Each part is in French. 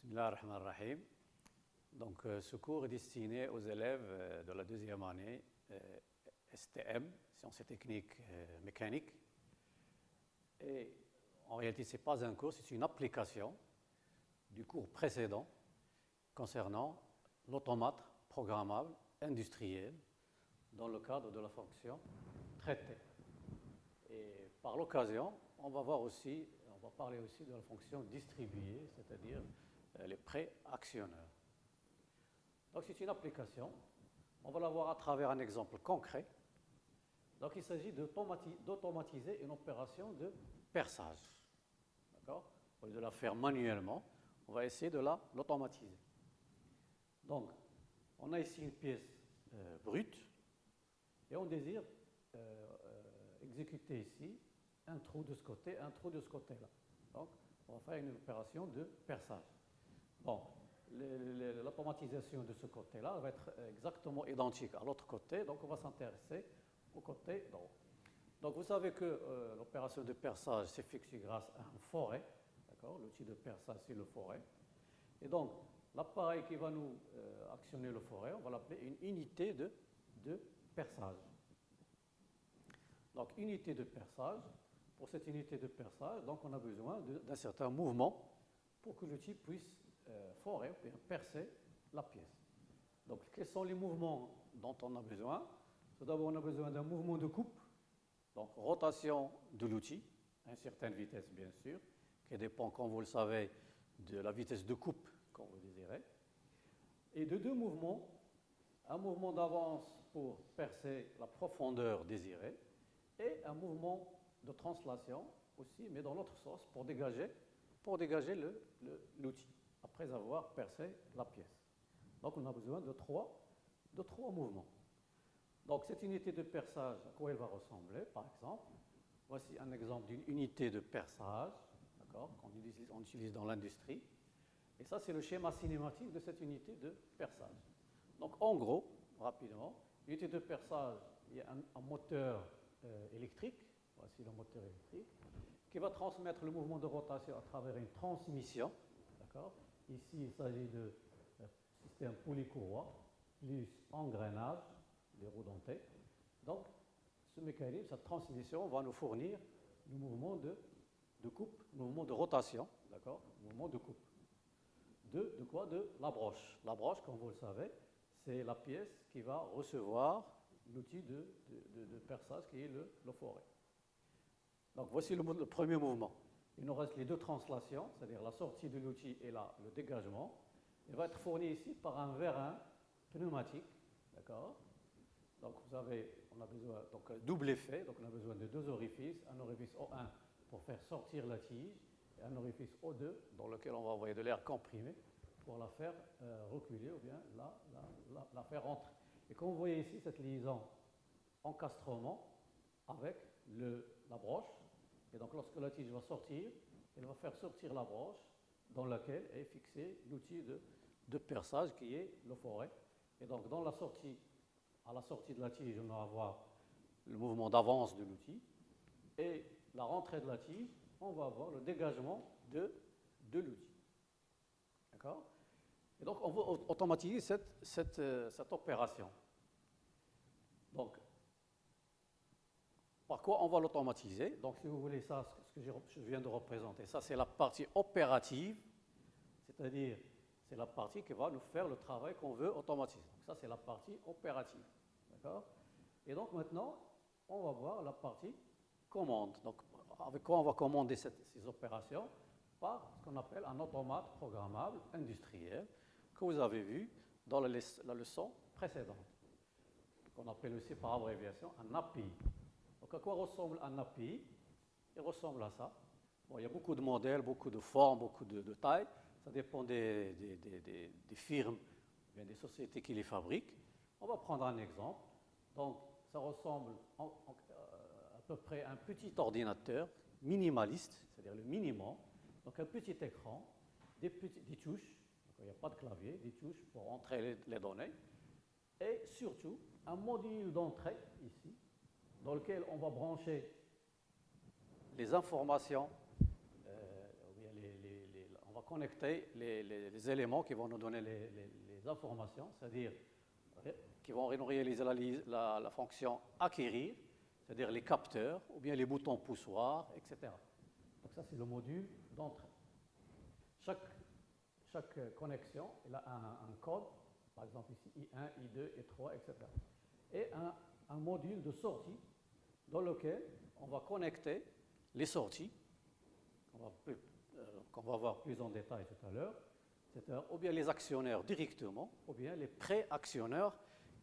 Bismillah ar-Rahman ar-Rahim. Donc, ce cours est destiné aux élèves de la deuxième année STM, sciences et techniques mécaniques. Et en réalité, ce n'est pas un cours, c'est une application du cours précédent concernant l'automate programmable industriel dans le cadre de la fonction traitée. Et par l'occasion, on va parler aussi de la fonction distribuée, c'est-à-dire les pré-actionneurs. Donc c'est une application, on va la voir à travers un exemple concret. Donc il s'agit d'automatiser une opération de perçage. D'accord ? Au lieu de la faire manuellement, on va essayer de l'automatiser. Donc, on a ici une pièce brute et on désire exécuter ici un trou de ce côté, un trou de ce côté-là. Donc, on va faire une opération de perçage. Bon, l'automatisation de ce côté-là va être exactement identique à l'autre côté, donc on va s'intéresser au côté droit. Donc, vous savez que l'opération de perçage s'effectue grâce à un forêt, d'accord ? L'outil de perçage, c'est le forêt. Et donc, l'appareil qui va nous actionner le forêt, on va l'appeler une unité de perçage. Donc, unité de perçage. Pour cette unité de perçage, donc on a besoin d'un certain mouvement pour que l'outil puisse forer, percer la pièce. Donc, quels sont les mouvements dont on a besoin? Tout d'abord, on a besoin d'un mouvement de coupe, donc rotation de l'outil, à une certaine vitesse, bien sûr, qui dépend, comme vous le savez, de la vitesse de coupe qu'on vous désirez. Et de deux mouvements, un mouvement d'avance pour percer la profondeur désirée et un mouvement de translation aussi, mais dans l'autre sens, pour dégager l'outil, après avoir percé la pièce. Donc on a besoin de trois mouvements. Donc cette unité de perçage, à quoi elle va ressembler, par exemple? Voici un exemple d'une unité de perçage, d'accord, qu'on utilise dans l'industrie. Et ça, c'est le schéma cinématique de cette unité de perçage. Donc en gros, rapidement, l'unité de perçage, il y a un moteur électrique. Voici le moteur électrique, qui va transmettre le mouvement de rotation à travers une transmission. D'accord ? Ici, il s'agit de système polycourroie, plus engrenage, des roues dentées. Donc, ce mécanisme, cette transmission va nous fournir le mouvement de coupe, le mouvement de rotation, d'accord ? Le mouvement de coupe. De quoi? De la broche. La broche, comme vous le savez, c'est la pièce qui va recevoir l'outil de perçage qui est le forêt. Donc voici le premier mouvement. Il nous reste les deux translations, c'est-à-dire la sortie de l'outil et le dégagement. Il va être fourni ici par un vérin pneumatique, d'accord? Donc on a besoin, donc double effet, donc on a besoin de deux orifices, un orifice O1 pour faire sortir la tige et un orifice O2 dans lequel on va envoyer de l'air comprimé pour la faire reculer ou bien la faire rentrer. Et comme vous voyez ici, cette liaison encastrement avec la broche. Et donc, lorsque la tige va sortir, elle va faire sortir la broche dans laquelle est fixé l'outil de perçage qui est le forêt. Et donc, à la sortie de la tige, on va avoir le mouvement d'avance de l'outil. Et la rentrée de la tige, on va avoir le dégagement de l'outil. D'accord? Et donc, on va automatiser cette opération. Donc, par quoi on va l'automatiser? Donc, si vous voulez ça, ce que je viens de représenter, ça c'est la partie opérative, c'est-à-dire c'est la partie qui va nous faire le travail qu'on veut automatiser. Donc, ça c'est la partie opérative. D'accord? Et donc maintenant, on va voir la partie commande. Donc, avec quoi on va commander ces opérations? Par ce qu'on appelle un automate programmable industriel, que vous avez vu dans la leçon précédente, qu'on appelle aussi par abréviation un API. Donc, à quoi ressemble un API? Il ressemble à ça. Bon, il y a beaucoup de modèles, beaucoup de formes, beaucoup de tailles. Ça dépend des firmes, bien des sociétés qui les fabriquent. On va prendre un exemple. Donc, ça ressemble à peu près à un petit ordinateur minimaliste, c'est-à-dire le minimum. Donc, un petit écran, des touches. Donc, il n'y a pas de clavier, des touches pour entrer les données. Et surtout, un module d'entrée ici, dans lequel on va brancher les informations, on va connecter les éléments qui vont nous donner les informations, c'est-à-dire qui vont nous réaliser la fonction acquérir, c'est-à-dire les capteurs, ou bien les boutons poussoirs, etc. Donc ça, c'est le module d'entrée. Chaque connexion, elle a un code, par exemple ici I1, I2, I3, etc. Et un module de sortie dans lequel on va connecter les sorties, qu'on va voir plus en détail tout à l'heure, c'est-à-dire ou bien les actionnaires directement, ou bien les pré-actionneurs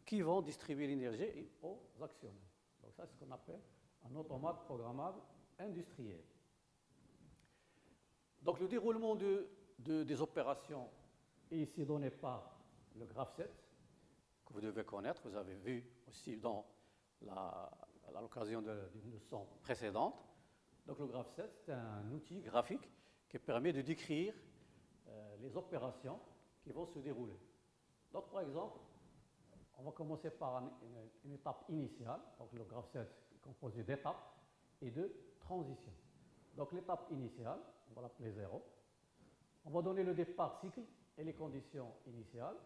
qui vont distribuer l'énergie aux actionnaires. Donc ça, c'est ce qu'on appelle un automate programmable industriel. Donc le déroulement des opérations est ici donné par le graphe 7, que vous devez connaître. Vous avez vu aussi à l'occasion d'une leçon précédente. Donc le graphe 7, c'est un outil graphique qui permet de décrire les opérations qui vont se dérouler. Donc par exemple, on va commencer par une étape initiale. Donc le graphe 7 est composé d'étapes et de transitions. Donc l'étape initiale, on va l'appeler 0. On va donner le départ cycle et les conditions initiales.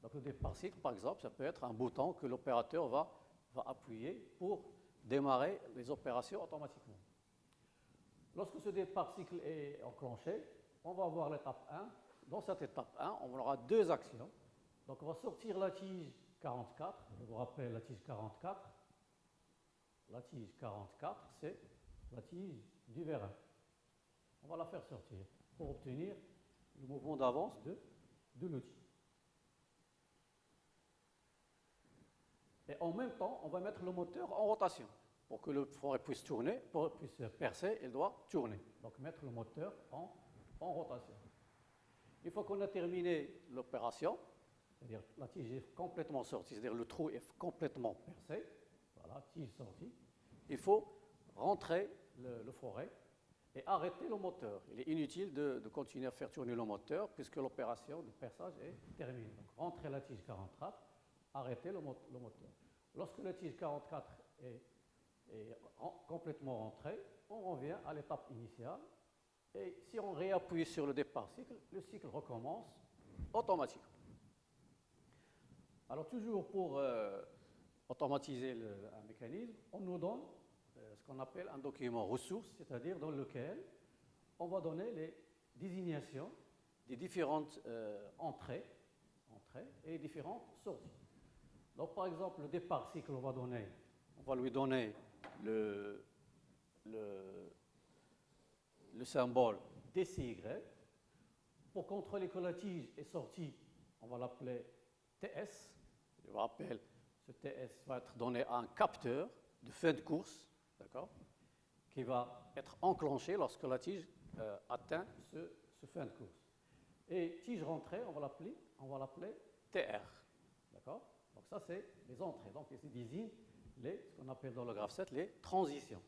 Donc le départ cycle, par exemple, ça peut être un bouton que l'opérateur va appuyer pour démarrer les opérations automatiquement. Lorsque ce départ cycle est enclenché, on va avoir l'étape 1. Dans cette étape 1, on aura deux actions. Donc on va sortir la tige 44. Je vous rappelle la tige 44. La tige 44, c'est la tige du vérin. On va la faire sortir pour obtenir le mouvement d'avance de l'outil. Et en même temps, on va mettre le moteur en rotation. Pour que le forêt puisse tourner, puisse percer, il doit tourner. Donc mettre le moteur en rotation. Une fois qu'on a terminé l'opération, c'est-à-dire la tige est complètement sortie, c'est-à-dire le trou est complètement percé, voilà, tige sortie, il faut rentrer le forêt et arrêter le moteur. Il est inutile de continuer à faire tourner le moteur puisque l'opération de perçage est terminée. Donc rentrer la tige 44, arrêter le moteur. Lorsque la tige 44 est complètement rentrée, on revient à l'étape initiale et si on réappuie sur le départ cycle, le cycle recommence automatiquement. Alors toujours pour automatiser un mécanisme, on nous donne ce qu'on appelle un document ressources, c'est-à-dire dans lequel on va donner les désignations des différentes entrées et différentes sorties. Donc par exemple, le départ cycle, on va lui donner le symbole DCY. Pour contrôler que la tige est sortie, on va l'appeler TS. Je vous rappelle, ce TS va être donné à un capteur de fin de course, d'accord, qui va être enclenché lorsque la tige atteint ce fin de course. Et tige rentrée, on va l'appeler TR, d'accord. Donc ça, c'est les entrées. Donc ici désigne ce qu'on appelle dans le graphe 7 les transitions.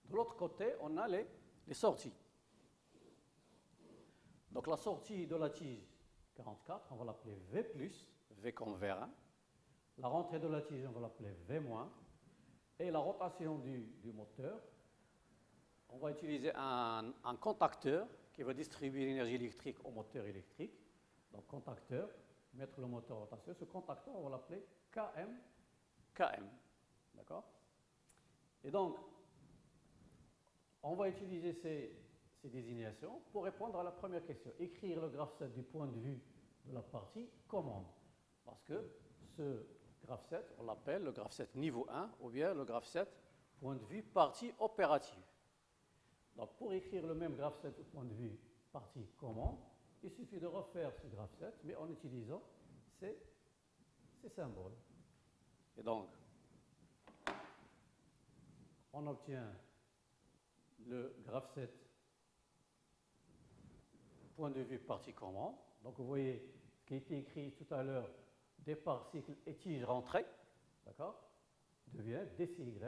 De l'autre côté, on a les sorties. Donc la sortie de la tige 44, on va l'appeler V+, V comme vérin. La rentrée de la tige, on va l'appeler V-. Et la rotation du moteur, on va utiliser un contacteur qui va distribuer l'énergie électrique au moteur électrique. Donc contacteur, mettre le moteur en rotation. Ce contacteur, on va l'appeler KM. D'accord? Et donc, on va utiliser ces désignations pour répondre à la première question. Écrire le graphe 7 du point de vue de la partie commande. Parce que ce graphe 7, on l'appelle le graphe 7 niveau 1 ou bien le graphe 7 point de vue partie opérative. Donc pour écrire le même graphe 7 du point de vue partie commande, il suffit de refaire ce graphe 7 mais en utilisant ces symboles. Et donc, on obtient le graphe 7 point de vue partie commande. Donc vous voyez ce qui a été écrit tout à l'heure, départ cycle et tige rentrée, d'accord, devient DCY,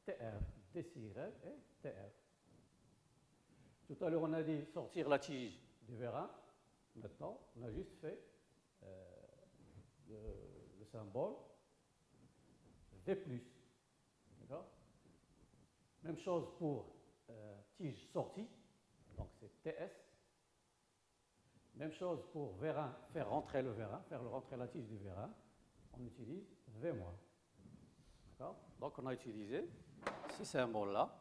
TR, DCY et TR. Tout à l'heure, on a dit sortir la tige du vérin. Maintenant, on a juste fait le symbole V+. D'accord. Même chose pour tige sortie, donc c'est TS. Même chose pour vérin, faire rentrer le vérin, faire rentrer la tige du vérin, on utilise V-. D'accord? Donc on a utilisé ces symboles-là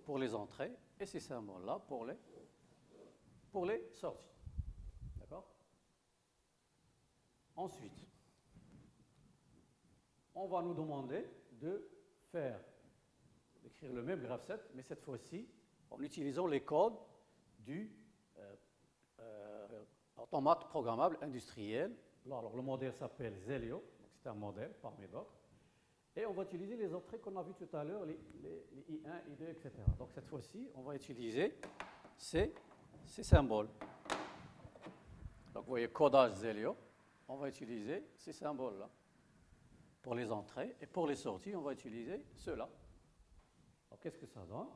pour les entrées et ces symboles-là pour les sorties. D'accord? Ensuite, on va nous demander d'écrire le même graph7, mais cette fois-ci en utilisant les codes du automate programmable industriel. Alors, le modèle s'appelle Zelio, c'est un modèle parmi d'autres. Et on va utiliser les entrées qu'on a vues tout à l'heure, les I1, I2, etc. Donc cette fois-ci, on va utiliser ces symboles. Donc vous voyez, codage Zelio, on va utiliser ces symboles-là. Pour les entrées et pour les sorties, on va utiliser ceux-là. Alors qu'est-ce que ça donne?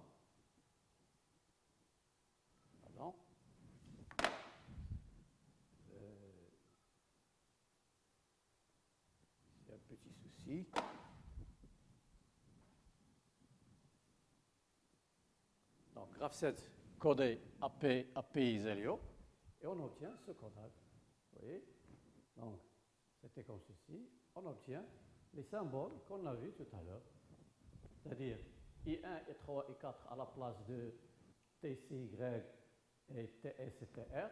Pardon. Il y a un petit souci. Donc, graph7 codé API Zelio, et on obtient ce codage. Vous voyez? Donc, c'était comme ceci. On obtient les symboles qu'on a vus tout à l'heure. C'est-à-dire I1, I3, I4 à la place de TCY et TS et TR.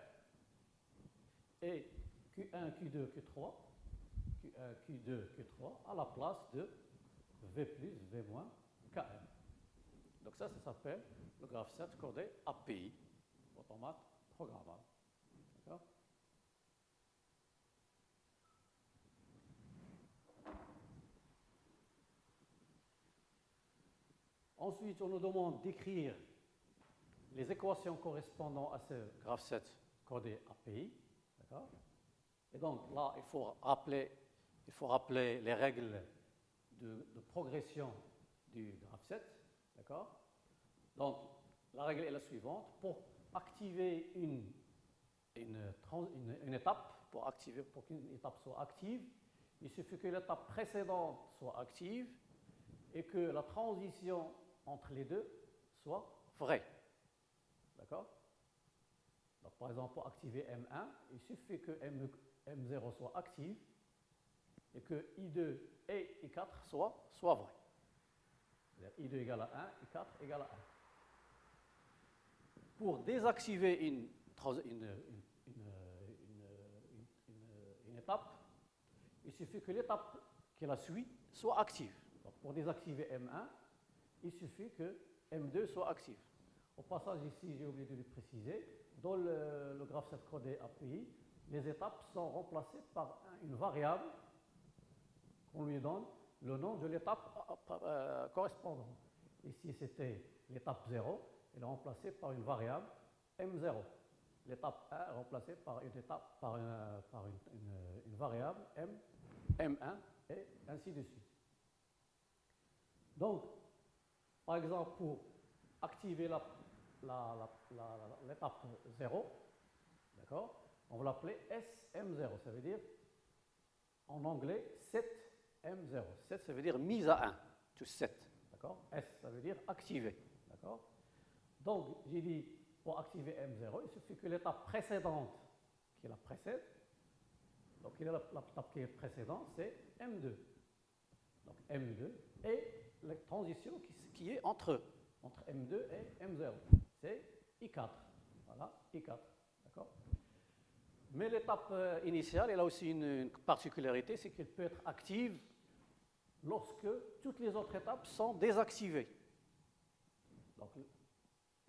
Et Q1, Q2, Q3, Q1, Q2, Q3 à la place de V plus, V moins, KM. Donc ça s'appelle le graph7 codé API, automate programmable. D'accord? Ensuite, on nous demande d'écrire les équations correspondant à ce graph7 codé API. D'accord? Et donc là, il faut rappeler les règles de progression du graph7. D'accord? Donc, la règle est la suivante. Pour activer une étape, pour qu'une étape soit active, il suffit que l'étape précédente soit active et que la transition entre les deux soit vraie. D'accord? Donc, par exemple, pour activer M1, il suffit que M0 soit active et que I2 et I4 soient vrais. I2 égale à 1, I4 égale à 1. Pour désactiver une étape, il suffit que l'étape qui la suit soit active. Donc, pour désactiver M1, il suffit que M2 soit active. Au passage, ici, j'ai oublié de le préciser, dans le graph7 codé API, les étapes sont remplacées par une variable qu'on lui donne le nom de l'étape correspondante. Ici, c'était l'étape 0, elle est remplacée par une variable M0. L'étape 1 est remplacée par une variable M1 et ainsi de suite. Donc, par exemple, pour activer l'étape 0, d'accord, on va l'appeler SM0, ça veut dire en anglais set M0. Set, ça veut dire mise à 1, to set, d'accord. S, ça veut dire activer, d'accord. Donc, j'ai dit, pour activer M0, il suffit que l'étape précédente, qui la précède, donc l'étape qui est précédente, c'est M2. Donc, M2 et la transition qui est entre M2 et M0, c'est I4. Voilà, I4, d'accord. Mais l'étape initiale, elle a aussi une particularité, c'est qu'elle peut être active lorsque toutes les autres étapes sont désactivées. Donc,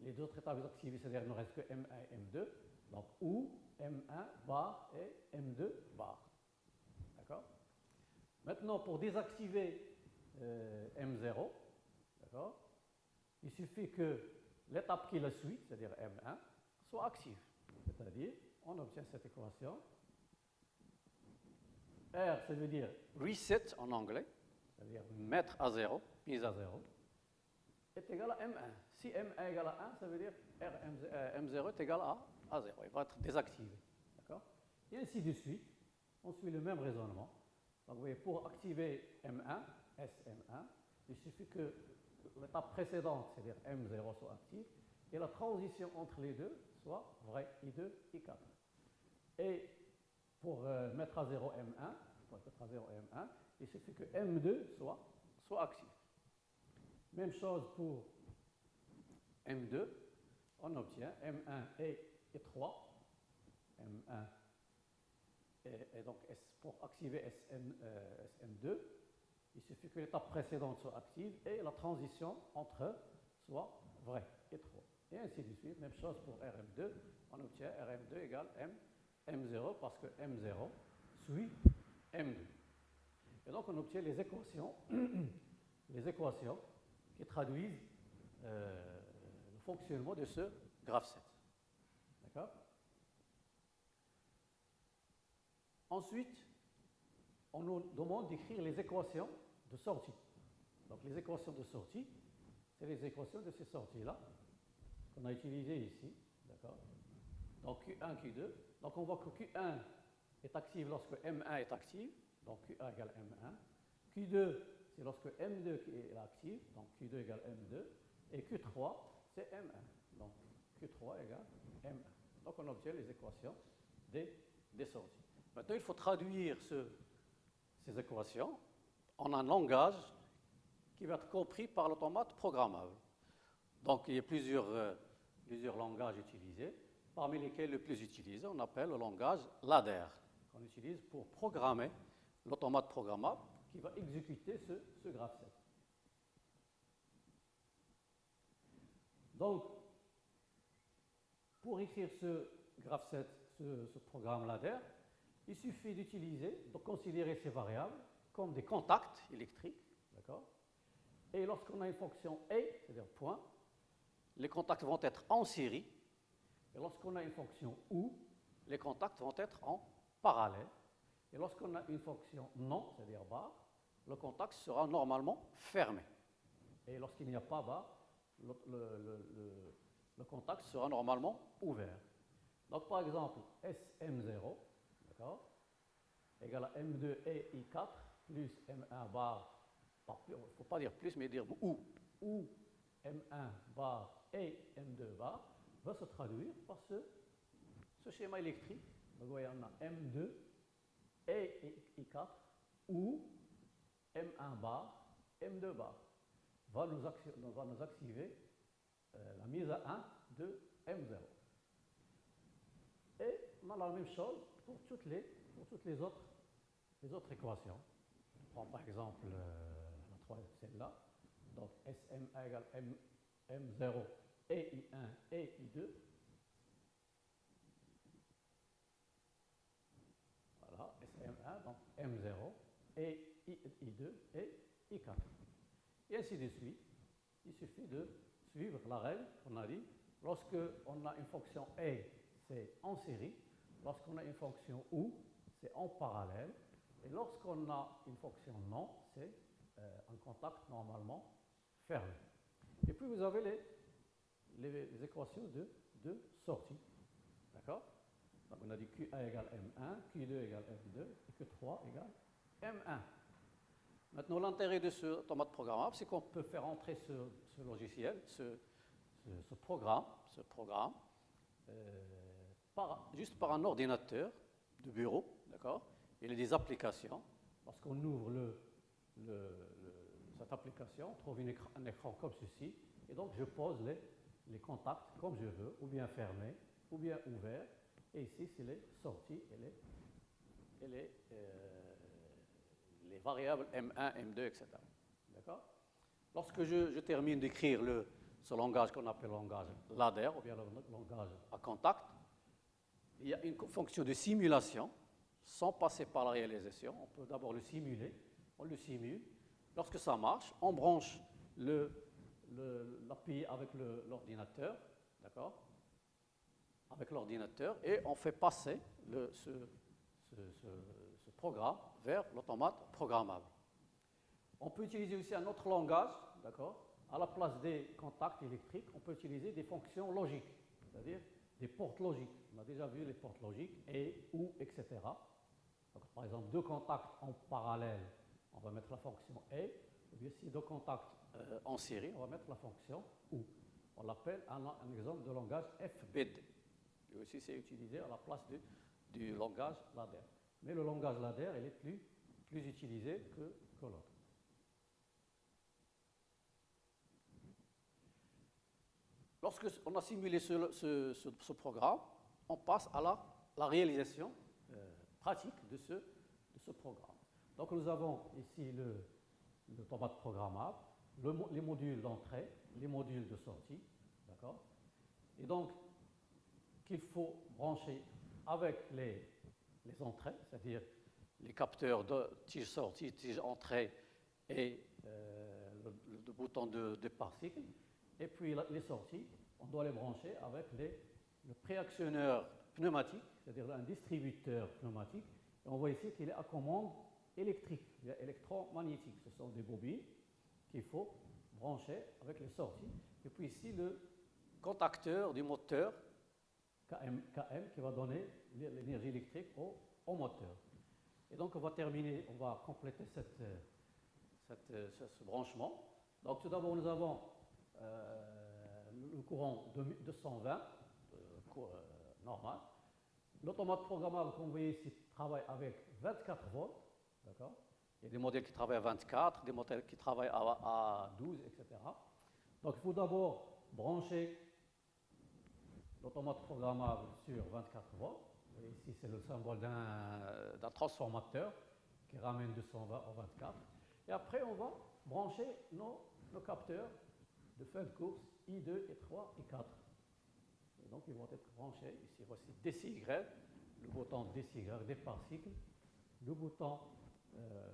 les autres étapes désactivées, c'est-à-dire qu'il ne reste que M1 et M2, donc ou M1 bar et M2 bar. D'accord? Maintenant, pour désactiver M0, d'accord, il suffit que l'étape qui la suit, c'est-à-dire M1, soit active. C'est-à-dire, on obtient cette équation. R, ça veut dire reset en anglais, c'est-à-dire mettre à 0, mise à 0, est égal à M1. Si M1 est égal à 1, ça veut dire M0 est égal à 0. Il va être désactivé. D'accord? Et ainsi de suite, on suit le même raisonnement. Donc, vous voyez, pour activer M1, SM1, il suffit que l'étape précédente, c'est-à-dire M0, soit active, et la transition entre les deux soit vrai, I2, I4. Et pour mettre à 0 M1, il suffit que M2 soit actif. Même chose pour M2, on obtient M1 et 3. M1 et donc pour activer SM2, il suffit que l'étape précédente soit active et la transition entre eux soit vraie et 3. Et ainsi de suite, même chose pour RM2, on obtient RM2 égale M0 parce que M0 suit M2. Et donc on obtient les équations qui traduisent le fonctionnement de ce graphe 7. D'accord? Ensuite, on nous demande d'écrire les équations de sortie. Donc les équations de sortie, c'est les équations de ces sorties-là qu'on a utilisées ici. D'accord? Donc Q1, Q2. Donc on voit que Q1 est active lorsque M1 est active. Donc Q1 égale M1. Q2, c'est lorsque M2 est active. Donc Q2 égale M2. Et Q3, c'est M1. Donc Q3 égale M1. Donc on obtient les équations des sorties. Maintenant, il faut traduire ces équations en un langage qui va être compris par l'automate programmable. Donc, il y a plusieurs langages utilisés, parmi lesquels le plus utilisé, on appelle le langage ladder, qu'on utilise pour programmer l'automate programmable qui va exécuter ce graphe 7. Donc, pour écrire ce graphe 7, ce programme ladder, il suffit de considérer ces variables comme des contacts électriques, d'accord? Et lorsqu'on a une fonction A, c'est-à-dire point, les contacts vont être en série. Et lorsqu'on a une fonction OU, les contacts vont être en parallèle. Et lorsqu'on a une fonction non, c'est-à-dire bar, le contact sera normalement fermé. Et lorsqu'il n'y a pas bar, le contact sera normalement ouvert. Donc par exemple, SM0, égale à M2 et I4 plus M1 bar, il ne faut pas dire plus, mais dire ou M1 bar et M2 bar va se traduire par ce schéma électrique. Donc vous voyez, on a M2 et I4 ou M1 bar, M2 bar va nous activer la mise à 1 de M0. Et on a la même chose pour toutes les autres équations. Je prends par exemple celle-là. Donc SM1 égale M0 et I1 et I2. Voilà, SM1, donc M0 et I2 et I4. Et ainsi de suite. Il suffit de suivre la règle qu'on a dit. Lorsque on a une fonction A, c'est en série. Lorsqu'on a une fonction OU, c'est en parallèle. Et lorsqu'on a une fonction non, c'est un contact normalement fermé. Et puis vous avez les équations de sortie. D'accord? Donc on a dit Q1 égale M1, Q2 égale M2 et Q3 égale M1. Maintenant, l'intérêt de ce automate programmable, c'est qu'on peut faire entrer ce logiciel, ce programme, juste par un ordinateur de bureau, d'accord? Il y a des applications. Lorsqu'on ouvre cette application, on trouve un écran comme ceci, et donc je pose les contacts comme je veux, ou bien fermés, ou bien ouverts, et ici c'est les sorties et les variables M1, M2, etc. D'accord? Lorsque je termine d'écrire ce langage qu'on appelle le langage ladder, ou bien le langage à contact, il y a une fonction de simulation, sans passer par la réalisation. On peut d'abord le simuler, on le simule. Lorsque ça marche, on branche l'API avec l'ordinateur, d'accord? Avec l'ordinateur, et on fait passer ce programme vers l'automate programmable. On peut utiliser aussi un autre langage, d'accord? À la place des contacts électriques, on peut utiliser des fonctions logiques, c'est-à-dire des portes logiques. On a déjà vu les portes logiques, et, ou, etc. Donc, par exemple, deux contacts en parallèle, on va mettre la fonction et, ou bien si deux contacts en série, on va mettre la fonction ou. on l'appelle un exemple de langage FBD. Et aussi, c'est utilisé à la place du langage ladder. Mais le langage ladder, il est plus utilisé que l'autre. Lorsqu'on a simulé ce programme, on passe à la réalisation pratique de ce programme. Donc nous avons ici l'automate programmable, les modules d'entrée, les modules de sortie, d'accord? Et donc, qu'il faut brancher avec les entrées, c'est-à-dire les capteurs de tige sortie, tige entrée et le bouton de départ cycle. Et puis les sorties, on doit les brancher avec le préactionneur pneumatique, c'est-à-dire un distributeur pneumatique. Et on voit ici qu'il est à commande électrique, électromagnétique. Ce sont des bobines qu'il faut brancher avec les sorties. Et puis ici, le contacteur du moteur KM qui va donner l'énergie électrique au moteur. Et donc on va compléter ce branchement. Donc tout d'abord nous avons le courant de 220, normal. L'automate programmable, comme vous voyez ici, travaille avec 24 volts. D'accord? Il y a des modèles qui travaillent à 24, des modèles qui travaillent à 12, etc. Donc il faut d'abord brancher l'automate programmable sur 24 volts. Et ici, c'est le symbole d'un transformateur qui ramène 220 au 24. Et après, on va brancher nos capteurs de fin de course I2, I3, I4. Et donc, ils vont être branchés. Ici, voici DCY, le bouton DCY, départ cycle, le bouton,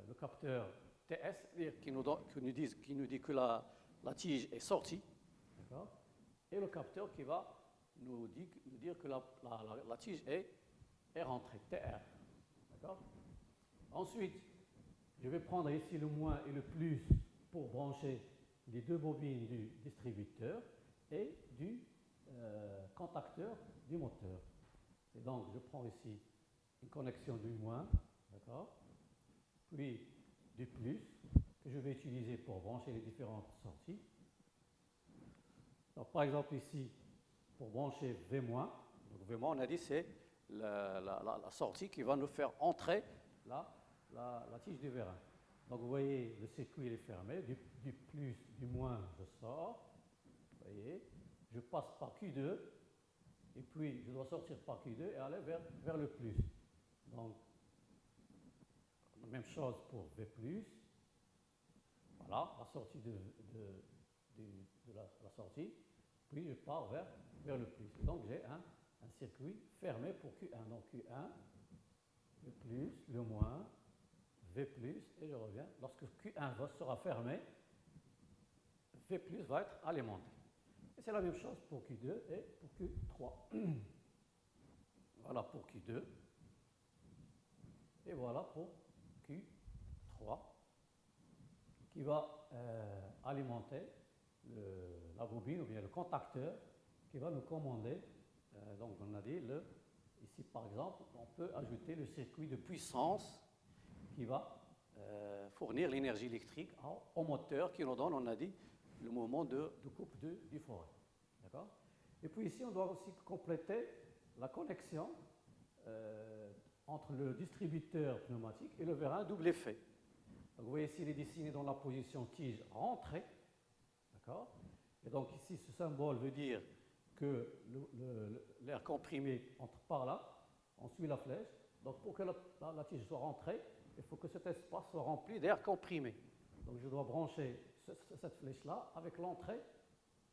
le capteur TS, qui nous dit que la tige est sortie. D'accord? Et le capteur qui va nous dire que la tige est rentrée, TR. D'accord? Ensuite, je vais prendre ici le moins et le plus pour brancher les deux bobines du distributeur et du contacteur du moteur. Et donc, je prends ici une connexion du moins, d'accord? Puis du plus, que je vais utiliser pour brancher les différentes sorties. Donc, par exemple, ici, pour brancher V-, donc V-, on a dit, c'est la sortie qui va nous faire entrer la tige du vérin. Donc, vous voyez, le circuit est fermé, du plus, du moins, je sors, vous voyez, je passe par Q2, et puis je dois sortir par Q2 et aller vers le plus. Donc, la même chose pour V+, voilà, la sortie de la sortie, puis je pars vers le plus. Donc, j'ai un circuit fermé pour Q1. Donc, Q1, le plus, le moins, V+, et je reviens. Lorsque Q1 sera fermé, V+ va être alimenté. Et c'est la même chose pour Q2 et pour Q3. Voilà pour Q2. Et voilà pour Q3 qui va alimenter la bobine ou bien le contacteur qui va nous commander. Donc on a dit, ici par exemple, on peut ajouter le circuit de puissance qui va fournir l'énergie électrique au moteur qui nous donne, on a dit, le mouvement de coupe du forêt. D'accord? Et puis ici, on doit aussi compléter la connexion entre le distributeur pneumatique et le vérin double effet. Donc, vous voyez ici, il est dessiné dans la position tige rentrée. D'accord? Et donc ici, ce symbole veut dire que l'air comprimé entre par là, on suit la flèche. Donc pour que la tige soit rentrée, il faut que cet espace soit rempli d'air comprimé. Donc je dois brancher cette flèche-là avec l'entrée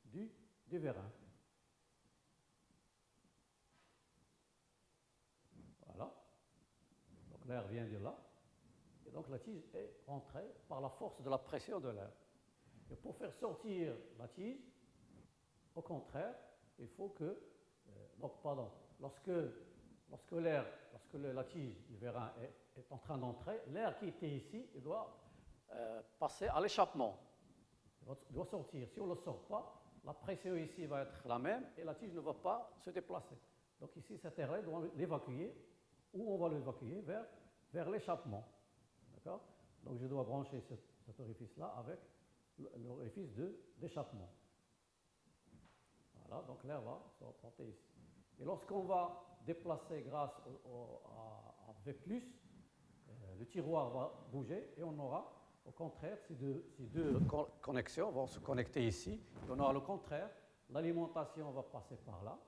du vérin. Voilà. Donc l'air vient de là. Et donc la tige est rentrée par la force de la pression de l'air. Et pour faire sortir la tige, au contraire, il faut que, lorsque la tige, le vérin est en train d'entrer, l'air qui était ici, il doit passer à l'échappement. Il doit sortir. Si on ne le sort pas, la pression ici va être la même et la tige ne va pas se déplacer. Donc ici, cet air-là, on doit l'évacuer, ou on va l'évacuer vers l'échappement. D'accord? Donc je dois brancher cet orifice-là avec l'orifice d'échappement. Voilà, donc l'air va se reporter ici. Et lorsqu'on va déplacer grâce à V+, le tiroir va bouger et on aura, au contraire, ces deux connexions vont se connecter ici. Et on aura le contraire, l'alimentation va passer par là,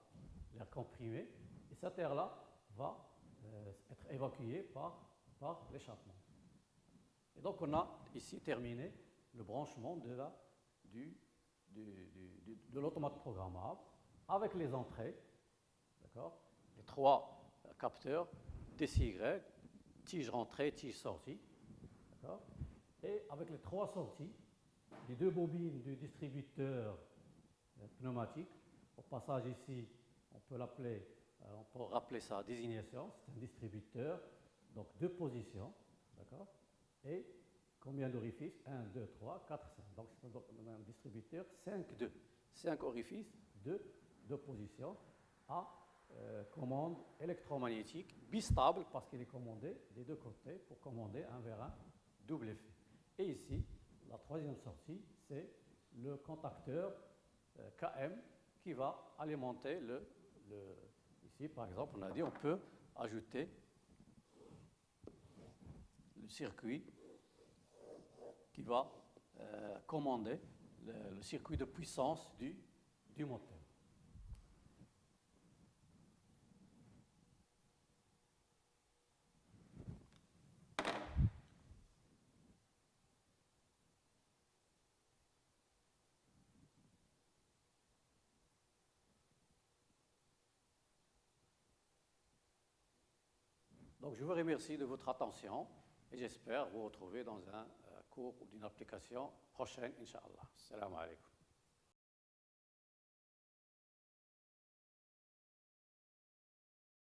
l'air comprimé, et cet air-là va être évacué par l'échappement. Et donc on a ici terminé le branchement de l'automate programmable avec les entrées, d'accord, les 3 capteurs DCY, tige rentrée, tige sortie, d'accord, et avec les 3 sorties, les 2 bobines du distributeur pneumatique. Au passage ici, on peut rappeler sa désignation, c'est un distributeur, donc 2 positions, d'accord, et combien d'orifices? 1, 2, 3, 4, 5. Donc c'est un distributeur 5, 2. 5 orifices, 2 positions à commande électromagnétique bistable parce qu'il est commandé des 2 côtés pour commander un vers un double effet. Et ici, la 3e sortie, c'est le contacteur KM qui va alimenter ici, par exemple, on a dit on peut ajouter le circuit qui va commander le circuit de puissance du moteur. Donc je vous remercie de votre attention et j'espère vous retrouver dans un cours ou d'une application prochaine, Inch'Allah. Assalamu alaikum.